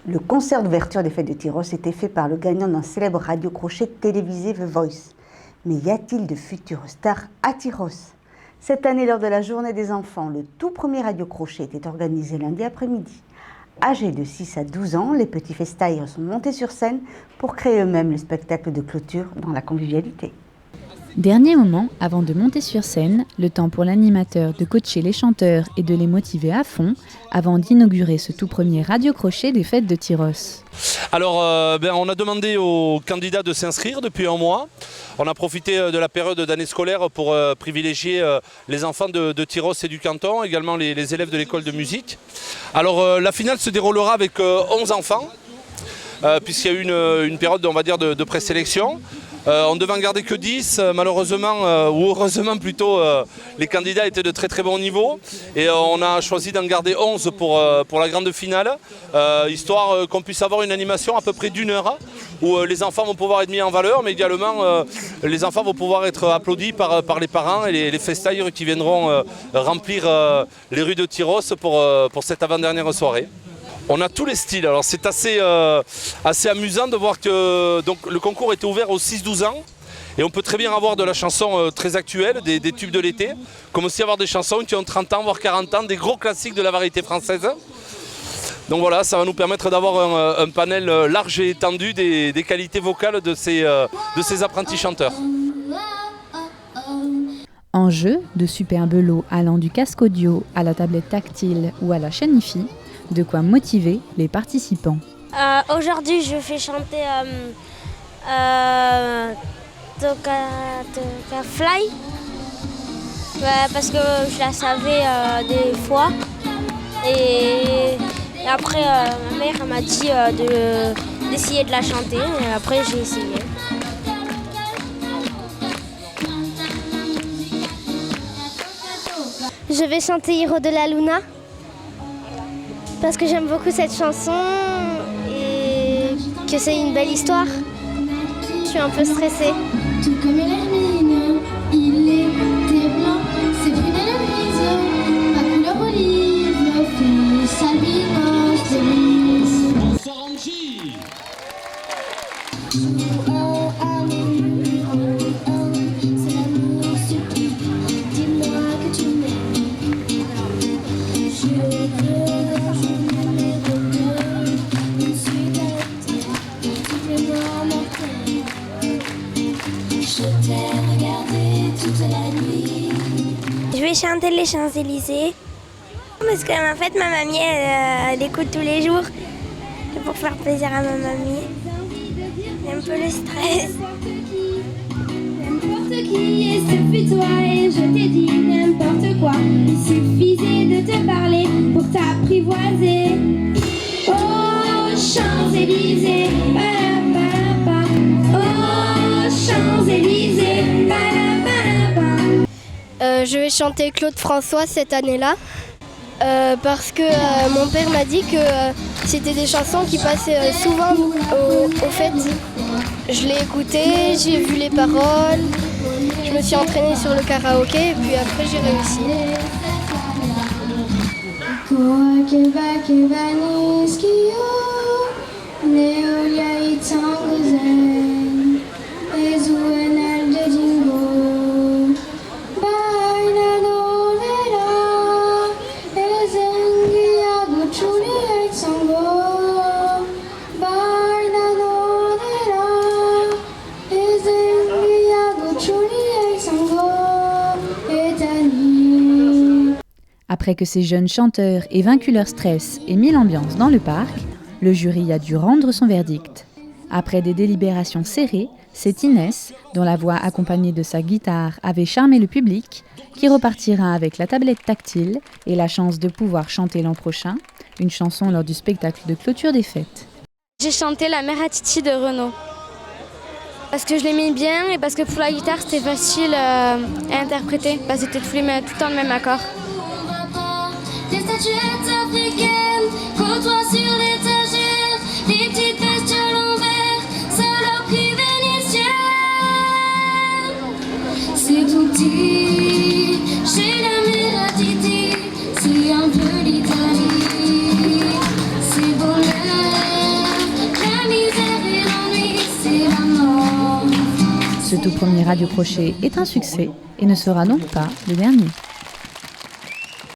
Le concert d'ouverture des fêtes de Tyros était fait par le gagnant d'un célèbre radio-crochet télévisé The Voice. Mais y a-t-il de futures stars à Tyros? Cette année, lors de la Journée des enfants, le tout premier radio-crochet était organisé lundi après-midi. Âgés de 6 à 12 ans, les petits festailleurs sont montés sur scène pour créer eux-mêmes le spectacle de clôture dans la convivialité. Dernier moment, avant de monter sur scène, le temps pour l'animateur de coacher les chanteurs et de les motiver à fond, avant d'inaugurer ce tout premier radio-crochet des fêtes de Tyros. Alors, on a demandé aux candidats de s'inscrire depuis un mois. On a profité de la période d'année scolaire pour privilégier les enfants de Tyros et du canton, également les élèves de l'école de musique. Alors, la finale se déroulera avec 11 enfants, puisqu'il y a eu une période, on va dire, de présélection. On devait en garder que 10, malheureusement, ou heureusement plutôt, les candidats étaient de très très bon niveau. Et on a choisi d'en garder 11 pour la grande finale, histoire qu'on puisse avoir une animation à peu près d'1 heure, où les enfants vont pouvoir être mis en valeur, mais également les enfants vont pouvoir être applaudis par les parents et les festailleurs qui viendront remplir les rues de Tyros pour cette avant-dernière soirée. On a tous les styles, alors c'est assez amusant de voir que donc, le concours était ouvert aux 6-12 ans et on peut très bien avoir de la chanson très actuelle, des tubes de l'été, comme aussi avoir des chansons qui ont 30 ans voire 40 ans, des gros classiques de la variété française. Donc voilà, ça va nous permettre d'avoir un panel large et étendu des qualités vocales de ces apprentis chanteurs. En jeu, de superbes lots allant du casque audio à la tablette tactile ou à la chaîne IFI, de quoi motiver les participants. Aujourd'hui, je fais chanter Toka Fly, parce que je la savais des fois. Et après, ma mère m'a dit d'essayer de la chanter. Et après, j'ai essayé. Je vais chanter Hiro de la Luna. Parce que j'aime beaucoup cette chanson et que c'est une belle histoire. Je suis un peu stressée. Tout comme l'hermine, il était blanc, ses prunelles grises, ma couleur olive, fils albinos de Lys. Bonsoir Angie. C'est l'amour suprême, dis-moi que tu m'aimes. Je veux. Je vais chanter les Champs-Élysées parce qu'en fait ma mamie elle écoute tous les jours pour faire plaisir à ma mamie. J'ai un peu le stress. N'importe qui et ce fut toi et je t'ai dit n'importe quoi. Il suffisait de te parler pour t'apprivoiser. Oh Champs-Élysées, ba-da-ba-da-ba. Oh Champs-Élysées, ba-da-ba-da-ba. Je vais chanter Claude François cette année-là parce que mon père m'a dit que c'était des chansons qui passaient souvent aux fêtes. Je l'ai écouté, j'ai vu les paroles, je me suis entraînée sur le karaoké et puis après j'ai réussi. Après que ces jeunes chanteurs aient vaincu leur stress et mis l'ambiance dans le parc, le jury a dû rendre son verdict. Après des délibérations serrées, c'est Inès, dont la voix accompagnée de sa guitare avait charmé le public, qui repartira avec la tablette tactile et la chance de pouvoir chanter l'an prochain une chanson lors du spectacle de clôture des fêtes. J'ai chanté La mère à Titi de Renaud. Parce que je l'aimais bien et parce que pour la guitare c'était facile à interpréter, parce que c'était tout le temps le même accord. Des statuettes africaines côtoient sur l'étagère, des petites bestioles en verre, saloperies vénitiennes. C'est tout petit, chez la mère à Titi, c'est un peu l'Italie. C'est bonheur. Ce tout premier radio crochet est un succès et ne sera donc pas le dernier.